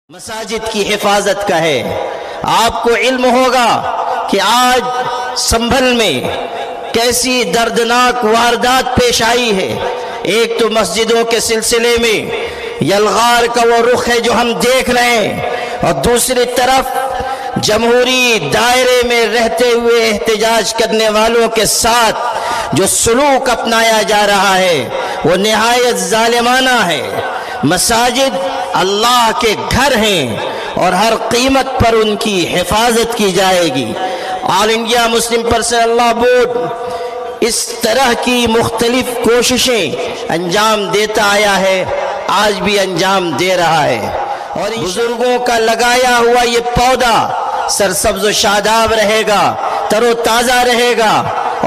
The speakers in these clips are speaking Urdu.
مساجد کی حفاظت کا ہے۔ آپ کو علم ہوگا کہ آج سنبھل میں کیسی دردناک واردات پیش آئی ہے۔ ایک تو مسجدوں کے سلسلے میں یلغار کا وہ رخ ہے جو ہم دیکھ رہے ہیں، اور دوسری طرف جمہوری دائرے میں رہتے ہوئے احتجاج کرنے والوں کے ساتھ جو سلوک اپنایا جا رہا ہے وہ نہایت ظالمانہ ہے۔ مساجد اللہ کے گھر ہیں اور ہر قیمت پر ان کی حفاظت کی جائے گی۔ All India Muslim personal law board اس طرح کی مختلف کوششیں انجام دیتا آیا ہے، آج بھی انجام دے رہا ہے، اور بزرگوں کا لگایا ہوا یہ پودا سرسبز و شاداب رہے گا، تر و تازہ رہے گا،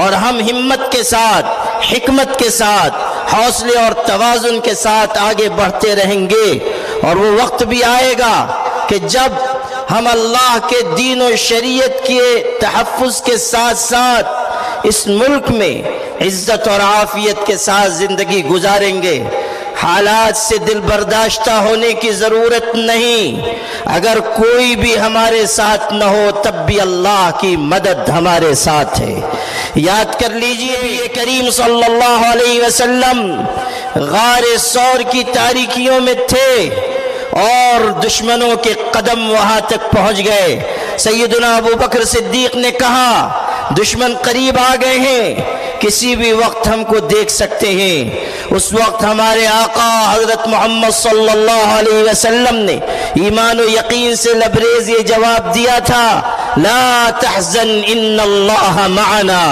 اور ہم ہمت کے ساتھ، حکمت کے ساتھ، حوصلے اور توازن کے ساتھ آگے بڑھتے رہیں گے۔ اور وہ وقت بھی آئے گا کہ جب ہم اللہ کے دین و شریعت کے تحفظ کے ساتھ ساتھ اس ملک میں عزت اور عافیت کے ساتھ زندگی گزاریں گے۔ حالات سے دل برداشتہ ہونے کی ضرورت نہیں، اگر کوئی بھی ہمارے ساتھ نہ ہو تب بھی اللہ کی مدد ہمارے ساتھ ہے۔ یاد کر لیجئے نبی کریم صلی اللہ علیہ وسلم غار ثور کی تاریکیوں میں تھے اور دشمنوں کے قدم وہاں تک پہنچ گئے۔ سیدنا ابو بکر صدیق نے کہا دشمن قریب آ گئے ہیں، کسی بھی وقت ہم کو دیکھ سکتے ہیں۔ اس وقت ہمارے آقا حضرت محمد صلی اللہ علیہ وسلم نے ایمان و یقین سے لبریز یہ جواب دیا تھا، لا تحزن ان اللہ معنا،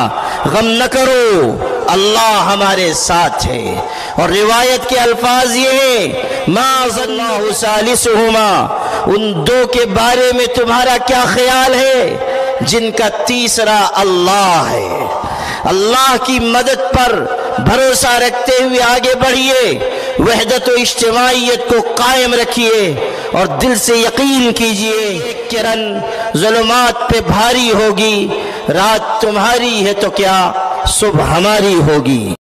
غم نہ کرو اللہ ہمارے ساتھ ہے۔ اور روایت کے الفاظ یہ ہیں، ما ظن اللہ ثالثہما، ان دو کے بارے میں تمہارا کیا خیال ہے جن کا تیسرا اللہ ہے۔ اللہ کی مدد پر بھروسہ رکھتے ہوئے آگے بڑھیے، وحدت و اجتماعیت کو قائم رکھیے اور دل سے یقین کیجئے کرن ظلمات پہ بھاری ہوگی، رات تمہاری ہے تو کیا صبح ہماری ہوگی۔